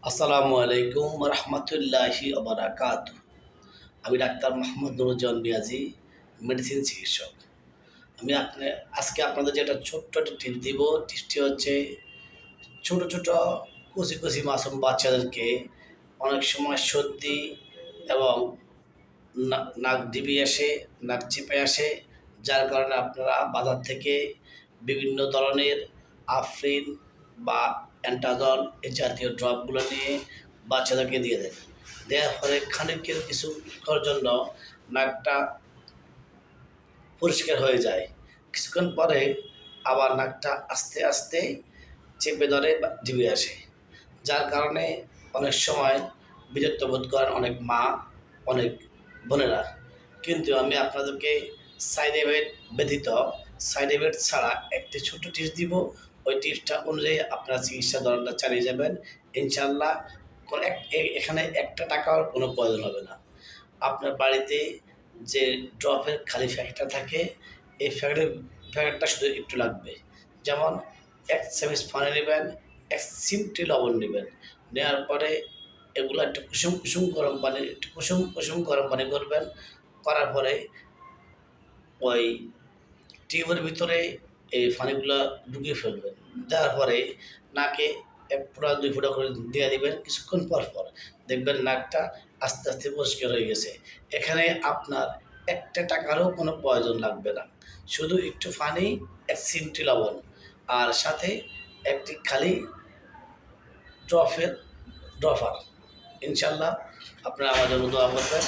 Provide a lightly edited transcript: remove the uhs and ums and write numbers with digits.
আসসালামু আলাইকুম রহমতুল্লাহি বারাকাতু। আমি ডাক্তার মোহাম্মদ নুরুজ্জামান মিয়াজি, মেডিসিন চিকিৎসক। আমি আজকে আপনাদের যে একটা ছোট্ট একটা টিপস দিব। টিপসটি হচ্ছে ছোট ছোট কচি কচি মাসুম বাচ্চাদেরকে অনেক সময় সর্দি এবং নাক ডিবি আসে, নাক চেপে আসে, যার কারণে আপনারা বাজার থেকে বিভিন্ন ধরনের আফরিন বা অ্যান্টাজল এই জাতীয় ড্রপগুলো নিয়ে বাচ্চাদেরকে দিয়ে দেন। দেওয়ার ফলে খানিকের কিছুক্ষণের জন্য নাকটা পরিষ্কার হয়ে যায়। কিছুক্ষণ পরে আবার নাকটা আস্তে আস্তে চেপে ধরে বা ডিবি আসে, যার কারণে অনেক সময় বিরক্ত বোধ করেন অনেক মা, অনেক বোনেরা। কিন্তু আমি আপনাদেরকে সাইড এফেক্ট ব্যতীত, সাইড এফেক্ট ছাড়া একটি ছোট্ট টিপস দিব। ওই টিপসটা অনুযায়ী আপনার চিকিৎসা ধরনটা চালিয়ে যাবেন, ইনশাল্লাহ এখানে একটা টাকার কোনো প্রয়োজন হবে না। আপনার বাড়িতে যে ড্রপের খালি প্যাকেটটা থাকে, এই প্যাকেটটা শুধু একটু লাগবে। যেমন 1 চামচ পানি নেবেন, 1 চিমটি লবণ নেবেন। নেওয়ার পরে এগুলো একটু কুসুম কুসুম গরম পানি করবেন। করার পরে ওই টিউবের ভিতরে এই পানিগুলো ঢুকিয়ে ফেলবেন। দেওয়ার পরে নাকে 1 ফোঁটা 2 ফোঁটা করে দিয়ে দিবেন। কিছুক্ষণ পর পর দেখবেন নাকটা আস্তে আস্তে পরিষ্কার হয়ে গেছে। এখানে আপনার একটা টাকারও কোনো প্রয়োজন লাগবে না। শুধু একটু পানি, 1 চিমটি লবণ, আর সাথে একটি খালি ড্রপার। ইনশাল্লাহ আপনারা আমার জন্য দোয়া করবেন।